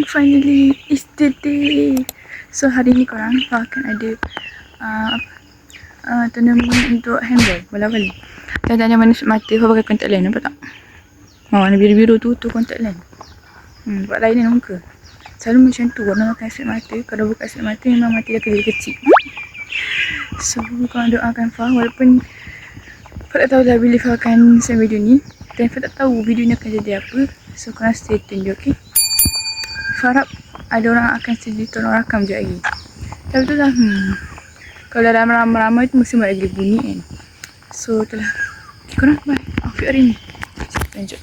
finally it's the day. So hari ni korang akan ada tournament untuk handball, bola voli. Dan tanya mana mata kau pakai kontak lens, nampak tak? Warna biru-biru tu kontak lens. Buat lain dengan muka. Selalu macam tu warna makan asyik mata. Kalau buka asyik mata memang mata dia kecil. So korang doakan Fah, walaupun Fah tak tahu dah bila Fah akan send video ni. Dan Fah tak tahu video ni akan jadi apa. So korang stay tune je, okay? Fah harap ada orang akan setuju tolong rakam je lagi. Tapi tu lah, kalau dalam ramai-ramai tu mesti banyak lagi bunyi kan. So tu lah. Okay korang, bye. Outfit hari ni. Lanjut.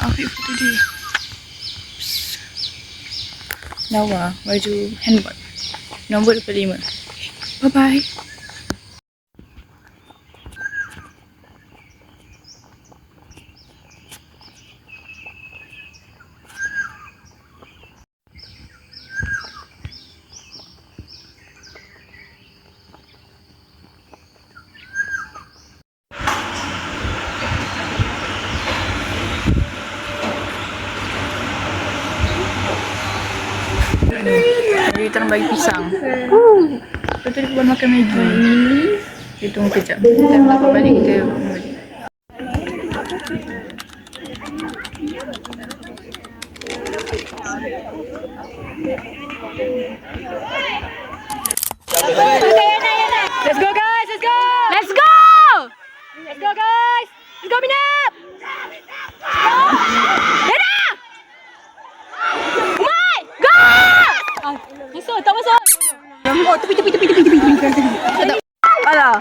Outfit foto dia. Lawa, baju handball. Nombor 25. Bye-bye. Jadi kita orang bagi pisang. Lepas tu dia buat makan Maggi. Kita tunggu kejap. Kita nak balik kita balik. Let's go guys, let's go! Let's go! Let's go guys! Let's go Minap! Yana! Umay! Go! Masuk, tak masuk. Oh, tepi. Alah.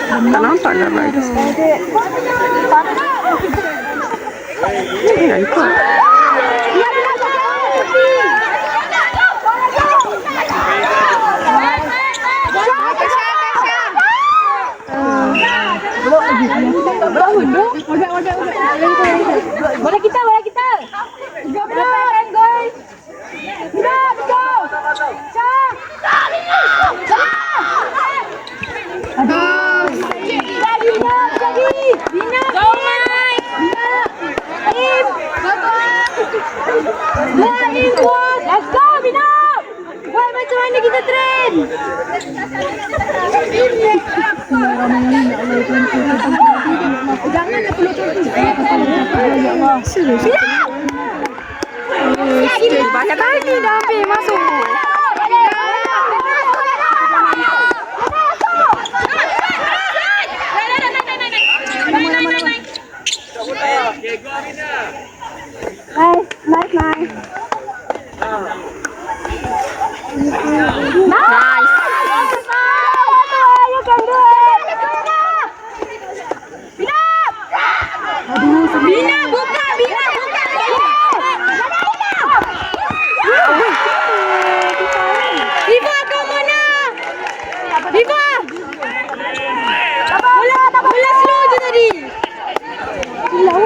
Tak nampak lah guys. Ya, ikut. Bola kita. Go Minap, guys. Minap, go. Cak. Aduh. Minap. Go Mike. Minap. Let's go Minap. Wah, macam mana kita train? Jangan peluk tu. Serius. Banyak kali dah ambil masuk. Nice. Bina buka. Viva kau mana? Viva. Bola slow je tadi. Silau.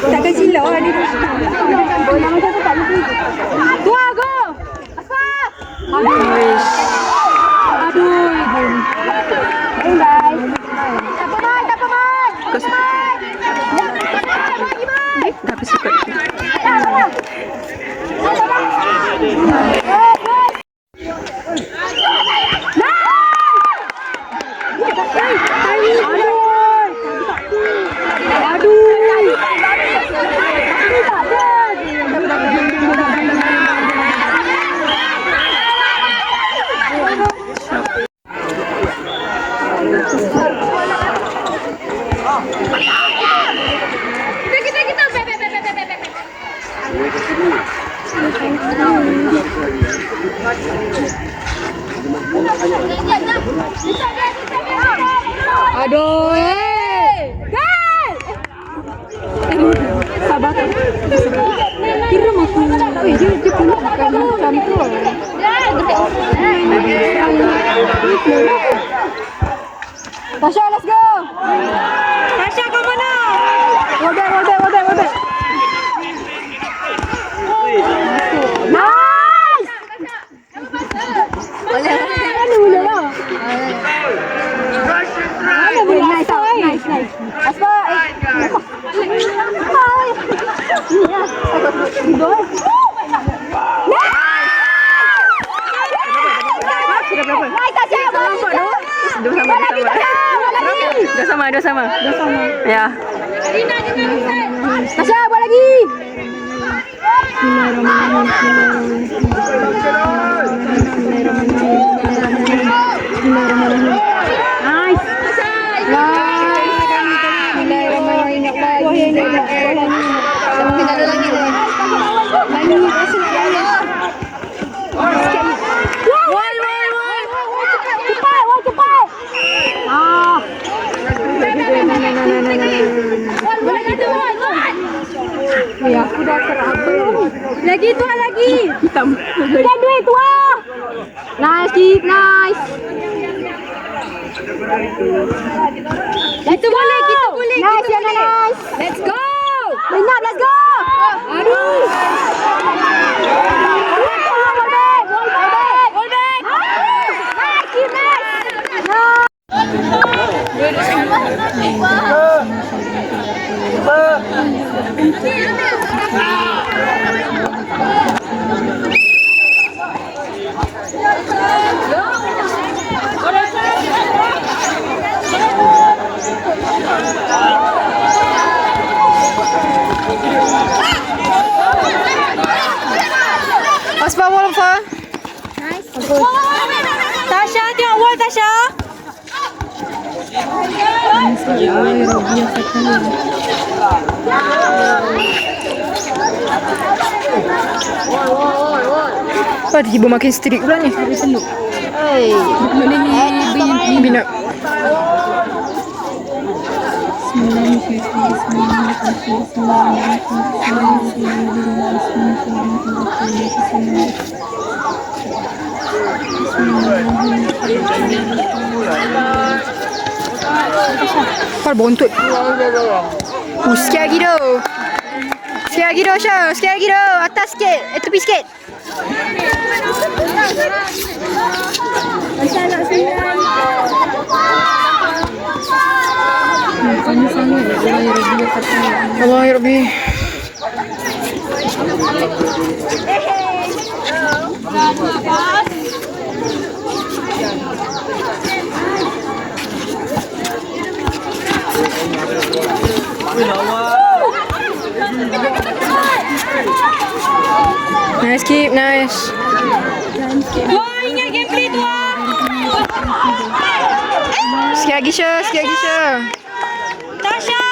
Takkan silau lah dia. Bola macam tu tak boleh. Tua go. Asap. Aduh. Hey guys. Tak apa. Dah bersikap. Aduh, Gal! Sabar. Kira makan. Dia pun makan macam tu. Tasha, let's go. Tasha, kau mana? Wadah. Nice. Boleh lah. Nice. Aspa. Sudah berapa? Dua sama. Ya. Tasya, buat lagi. Nice. Ya, aku dah terabur. Lagi tua lagi. Hitam. Kan duit tua. Nice, keep nice. Kita boleh. Nice, ya nice. Let's go. Banyak, let's go. Aduh. Roll back. Nice, keep nice. Aspa wall apa? Nice. Tasya, tengok wall Tasya. Wah, tiba makin strict pula ni. Hey. Bina. Kau bontot. Sikit lagi tu. Syah. Sikit lagi tu. Atas sikit. Tepi sikit. Tasya nak senang. Panas sangat. Allah ya Rabbi. Nice keep, nice. Wah, ingat gameplay tu ah. Sikit lagi Syah. Tasya.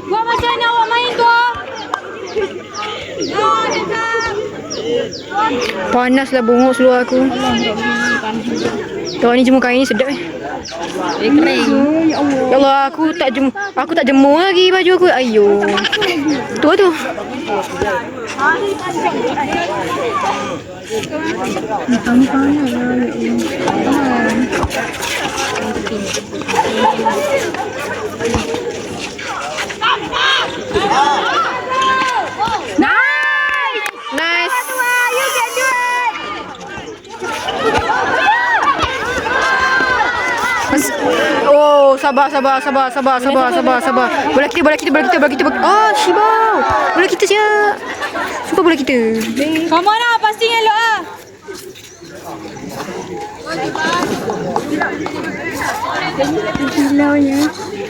Wah macam mana awak main tu ah? Panas lah bongok seluar aku. Tuan ni jemur kain ni sedap kering. Ya Allah, aku tak jemur lagi baju aku. Ayo. Tu. Nice. You can do it. Oh, sabar. Bola kita. Oh, Shibau. Bola kita je. Sumpah bola kita. Come on lah, pasti elok ah.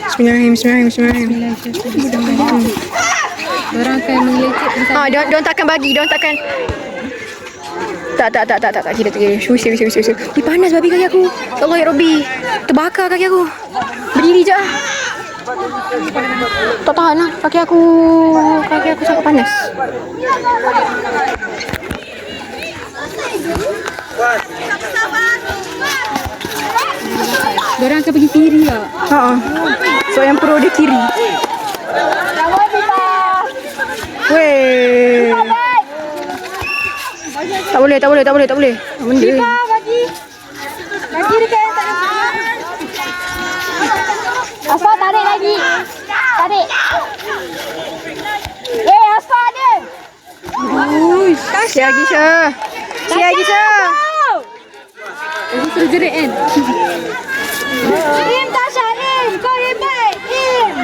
Bismillahirrahmanirrahim. Orang akan mengelecek. Diorang takkan bagi. Tak. Kira. Syus. Ih, panas babi kaki aku. Allah ya Rabbi. Terbakar kaki aku. Berdiri je lah. Tak tahan lah. Kaki aku sangat panas. Orang akan pergi kiri tak? So yang pro dia kiri. Weh. Tak boleh. Benda. Bagi dekat yang tak ada. Asfa tarik lagi. Tarik. Asfa ada. Siap lagi Syah. straight kan? Im Tasha, Im! Kau hebat! Im!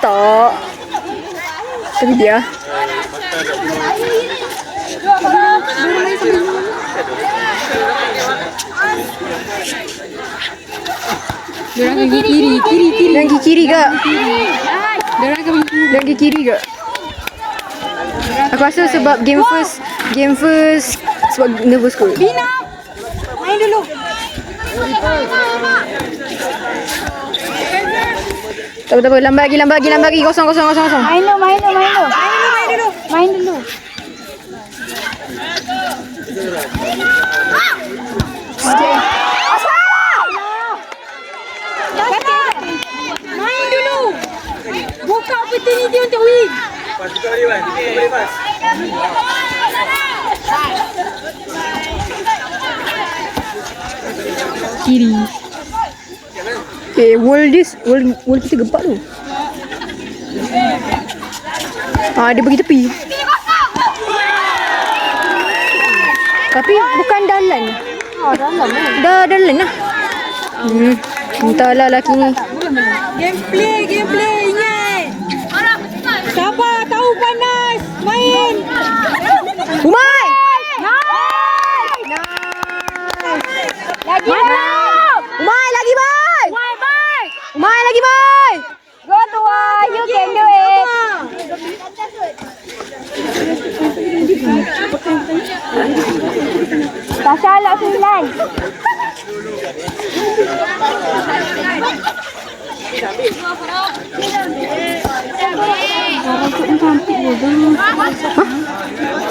Tak. Tapi dia. Diorang pergi kiri. Dia pergi kiri ke? Diorang akan pergi kiri. Dia pergi kiri ke? Aku rasa sebab game first sebab nervous kot. Bina! Main dulu. Tak apa. Lambat lagi. Kosong. Main dulu. Main dulu. Buka opportunity untuk win. Kiri. Wall kita gempak tu. Dia pergi tepi. Tapi bukan dalan. Dalan lah. Entahlah lelaki ni. Gameplay ingat. Sabar, tahu panas. Main. Umai! Lagi Umai lagi, Mai! bye. Umai lagi, Mai! Go Tua, you can do it. Tasha lock 9.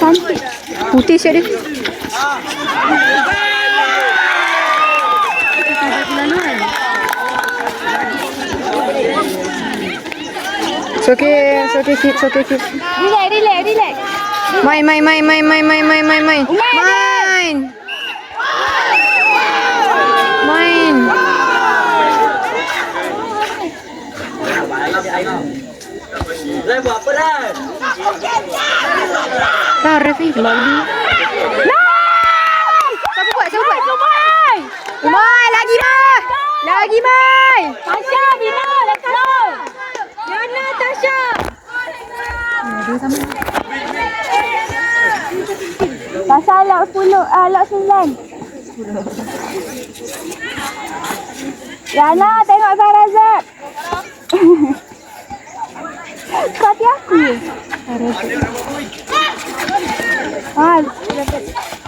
Cantik. Putih siap dia. It's okay, keep. Relax. Main. Buat apa dah? Dah ref ni lagi. Siapa buat? Umai lagi, Mai. Tasha, Bina, let's go. Yana, Tasha. Tasha lock 10, lock 9. Yana, tengok Farazat. Kau hati aku.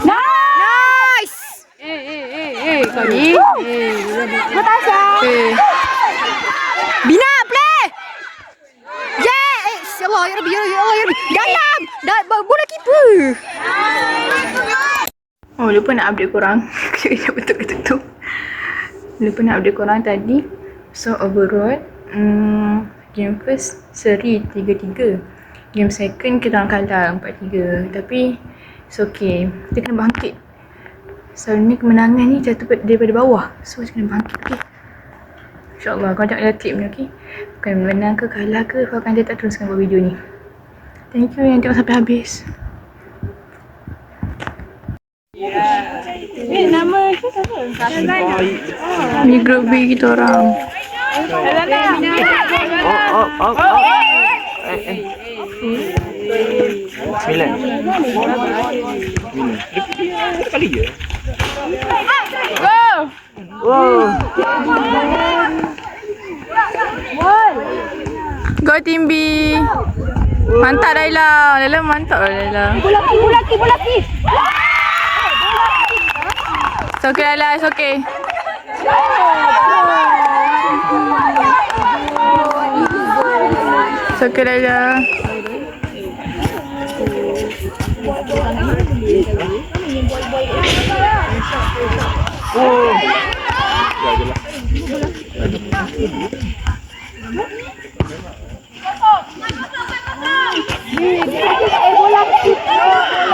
Nice. Kau ni. Go Tasha. Bina, play. Yes. Ya Allah, ya Rabbi. Dalam. Bola keeper. Oh, lupa nak update korang. Kejap betul tu. Lupa nak update korang tadi. So, overall, game first seri 3-3. Game second kita orang kalah 4-3. Tapi it's okay. Kita kena bangkit. Selalunya kemenangan ni jatuh daripada bawah. So kita kena bangkit, okay? InsyaAllah korang tengok dalam tip ni, okay? Bukan menang ke kalah ke, kau akan tak teruskan buat video ni. Thank you yang tengok sampai habis. Nama tu siapa? Ni group B kita orang. Sembilan. Kali je. Go Team B. Mantap Laila. Mantap Laila. Bulaki. It's okay Laila, it's okay. It's okay Laila.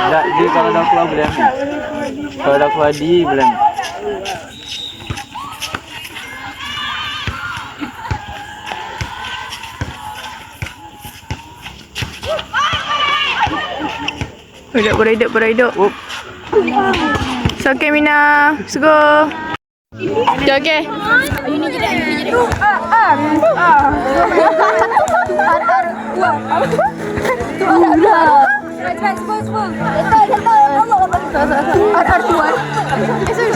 Tak, dia kalau dah keluar boleh ambil. Kalau dah keluar D boleh ambil. Beraiduk. So, okay, Mina. Let's go. Okay.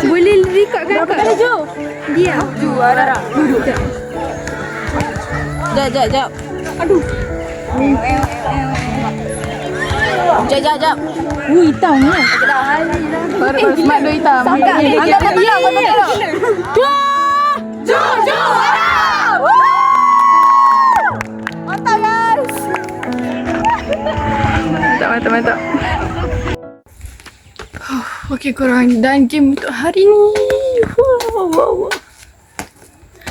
Boleh record kan kak? Dia. Duduk. Jap. Jap. Hitam ni. Smart dua hitam. Angkat tolong. Mantap. Okay korang, dan game untuk hari ni. Wow.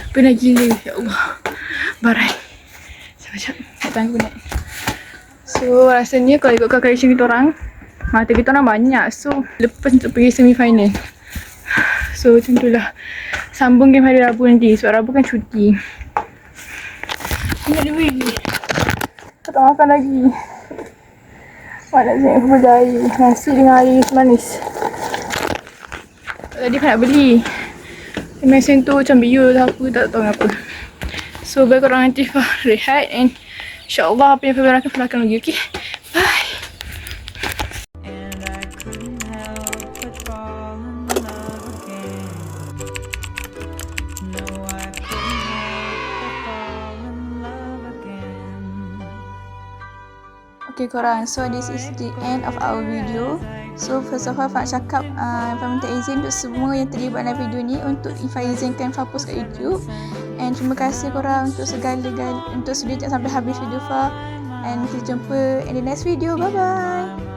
Penat gila, ya Allah. Barai. Sekejap, nak tangguh naik. So rasanya kalau ikut calculation kita orang, mata kita orang banyak. So lepas untuk pergi semi final. So macam tu lah. Sambung game hari Rabu nanti. Sebab Rabu kan cuti. Ingat duit. Kita tak makan lagi. Mak nak tengok apa jari. Nasi dengan air manis. Tadi kan nak beli. Mesin tu macam biul lah, apa tak tahu apa. So bagi korang nanti rehat, and insyaAllah apa yang Fahim akan akan lagi. Okay, bye. Okay korang, so this is the end of our video. So first of all, Fah cakap Fah minta izin untuk semua yang terlibat dalam video ni untuk Fah izinkan Fah post kat YouTube. And terima kasih korang untuk untuk sudi sampai habis video Fah. And kita jumpa in the next video. Bye bye.